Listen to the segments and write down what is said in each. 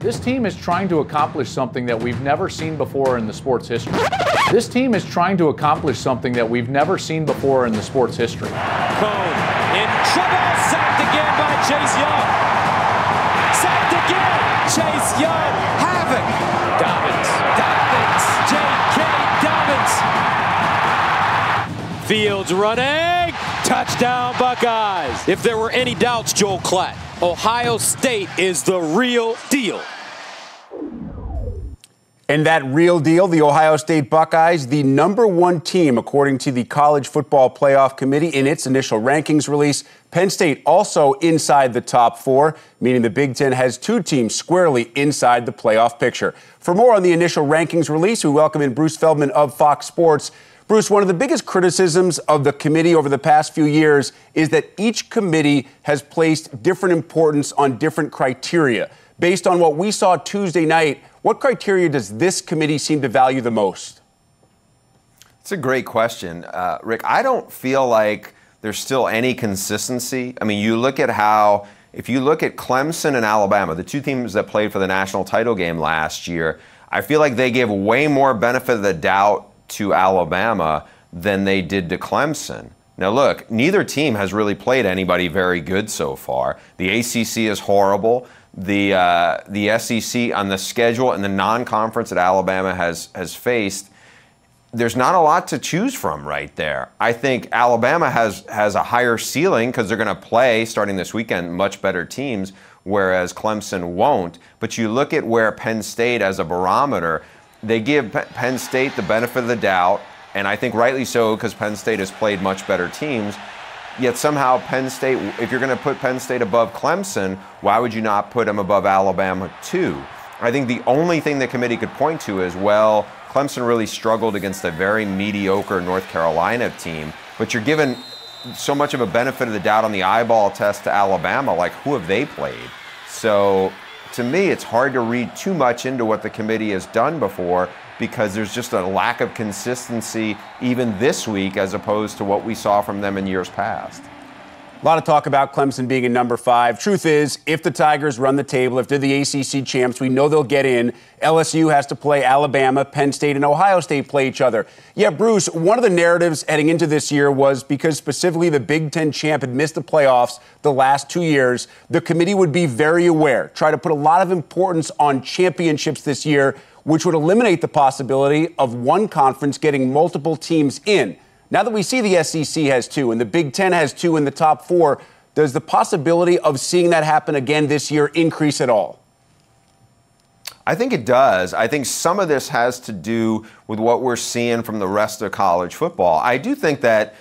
This team is trying to accomplish something that we've never seen before in the sport's history. This team is trying to accomplish something that we've never seen before in the sport's history. Cone in trouble, sacked again by Chase Young. Sacked again, Chase Young, havoc. Dobbins, J.K. Dobbins. Fields running, touchdown Buckeyes. If there were any doubts, Joel Klatt, Ohio State is the real deal. And that real deal, the Ohio State Buckeyes, the #1 team according to the College Football Playoff Committee in its initial rankings release. Penn State also inside the top 4, meaning the Big Ten has 2 teams squarely inside the playoff picture. For more on the initial rankings release, we welcome in Bruce Feldman of Fox Sports. Bruce, one of the biggest criticisms of the committee over the past few years is that each committee has placed different importance on different criteria. Based on what we saw Tuesday night, what criteria does this committee seem to value the most? It's a great question, Rick. I don't feel like there's still any consistency. I mean, you look at how, if you look at Clemson and Alabama, the 2 teams that played for the national title game last year, I feel like they gave way more benefit of the doubt to Alabama than they did to Clemson. Now, look, neither team has really played anybody very good so far. The ACC is horrible. The SEC on the schedule and the non-conference that Alabama has faced, there's not a lot to choose from right there. I think Alabama has a higher ceiling because they're going to play, starting this weekend, much better teams, whereas Clemson won't. But you look at where Penn State as a barometer, they give Penn State the benefit of the doubt, and I think rightly so because Penn State has played much better teams. Yet somehow Penn State, if you're going to put Penn State above Clemson, why would you not put them above Alabama too? I think the only thing the committee could point to is, well, Clemson really struggled against a very mediocre North Carolina team, but you're given so much of a benefit of the doubt on the eyeball test to Alabama, like who have they played? So to me, it's hard to read too much into what the committee has done before because there's just a lack of consistency even this week as opposed to what we saw from them in years past. A lot of talk about Clemson being in #5. Truth is, if the Tigers run the table, if they're the ACC champs, we know they'll get in. LSU has to play Alabama, Penn State, and Ohio State play each other. Yeah, Bruce, one of the narratives heading into this year was because specifically the Big Ten champ had missed the playoffs the last 2 years, the committee would be very aware, try to put a lot of importance on championships this year, which would eliminate the possibility of one conference getting multiple teams in. Now that we see the SEC has 2 and the Big Ten has 2 in the top 4, does the possibility of seeing that happen again this year increase at all? I think it does. I think some of this has to do with what we're seeing from the rest of college football. I do think that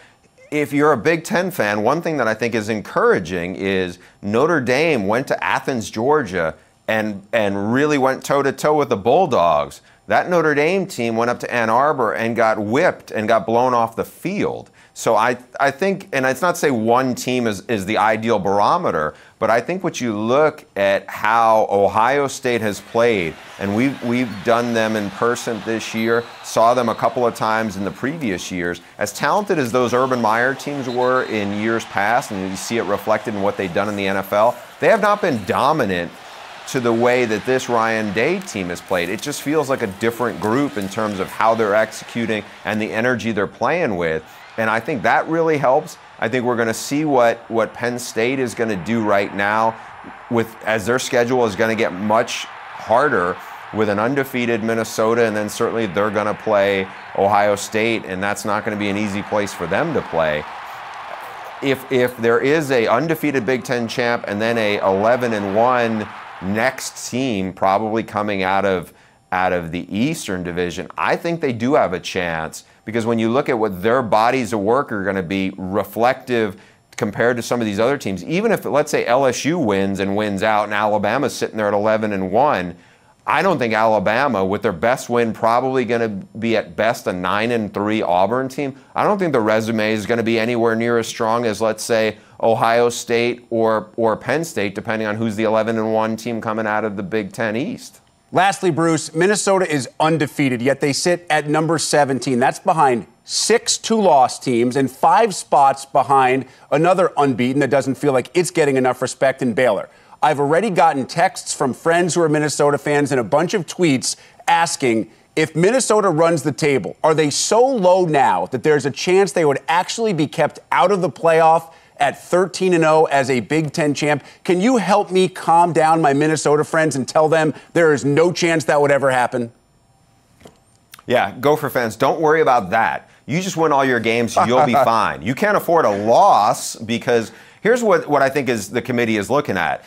if you're a Big Ten fan, one thing that I think is encouraging is Notre Dame went to Athens, Georgia, and really went toe-to-toe with the Bulldogs. That Notre Dame team went up to Ann Arbor and got whipped and got blown off the field. So I think, and it's not to say one team is the ideal barometer, but I think what you look at how Ohio State has played, and we've done them in person this year, saw them a couple of times in the previous years, as talented as those Urban Meyer teams were in years past, and you see it reflected in what they've done in the NFL, they have not been dominant to the way that this Ryan Day team has played. It just feels like a different group in terms of how they're executing and the energy they're playing with. And I think that really helps. I think we're going to see what Penn State is going to do right now as their schedule is going to get much harder with an undefeated Minnesota, and then certainly they're going to play Ohio State, and that's not going to be an easy place for them to play. If there is a undefeated Big Ten champ and then a 11-1 next team probably coming out of the Eastern Division, I think they do have a chance, because when you look at what their bodies of work are going to be reflective compared to some of these other teams, even if, let's say, LSU wins and wins out and Alabama's sitting there at 11-1, I don't think Alabama, with their best win probably going to be at best a 9-3 Auburn team, I don't think the resume is going to be anywhere near as strong as, let's say, Ohio State or Penn State, depending on who's the 11-1 team coming out of the Big Ten East. Lastly, Bruce, Minnesota is undefeated, yet they sit at number 17. That's behind 6 two-loss teams and 5 spots behind another unbeaten that doesn't feel like it's getting enough respect in Baylor. I've already gotten texts from friends who are Minnesota fans and a bunch of tweets asking if Minnesota runs the table, are they so low now that there's a chance they would actually be kept out of the playoff at 13-0 as a Big Ten champ? Can you help me calm down my Minnesota friends and tell them there is no chance that would ever happen? Yeah, Gopher fans, don't worry about that. You just win all your games, you'll be fine. You can't afford a loss because here's what I think is the committee is looking at.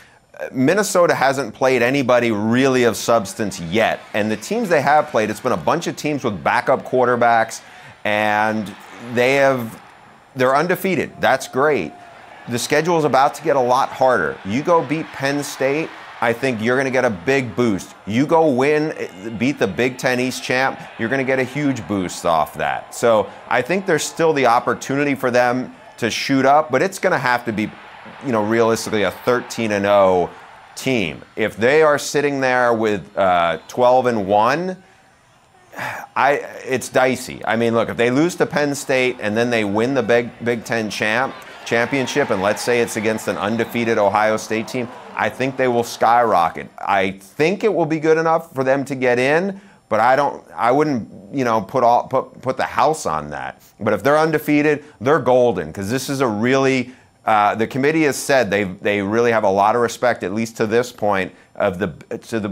Minnesota hasn't played anybody really of substance yet. And the teams they have played, it's been a bunch of teams with backup quarterbacks, and they're undefeated. That's great. The schedule is about to get a lot harder. You go beat Penn State, I think you're going to get a big boost. You go beat the Big Ten East champ, you're going to get a huge boost off that. So I think there's still the opportunity for them to shoot up, but it's going to have to be, realistically a 13-0 team. If they are sitting there with 12-1, it's dicey. I mean, look, if they lose to Penn State and then they win the Big Ten championship, and let's say it's against an undefeated Ohio State team, I think they will skyrocket. I think it will be good enough for them to get in, but I wouldn't, put the house on that. But if they're undefeated, they're golden, because this is a really the committee has said they really have a lot of respect, at least to this point, of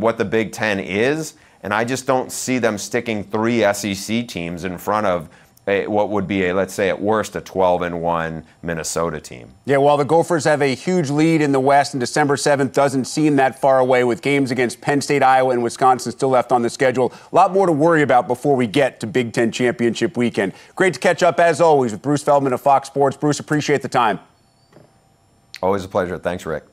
what the Big Ten is, and I just don't see them sticking 3 SEC teams in front of what would be let's say at worst, a 12-1 Minnesota team. Yeah, while the Gophers have a huge lead in the West, and December 7th doesn't seem that far away with games against Penn State, Iowa, and Wisconsin still left on the schedule. A lot more to worry about before we get to Big Ten championship weekend. Great to catch up, as always, with Bruce Feldman of Fox Sports. Bruce, appreciate the time. Always a pleasure. Thanks, Rick.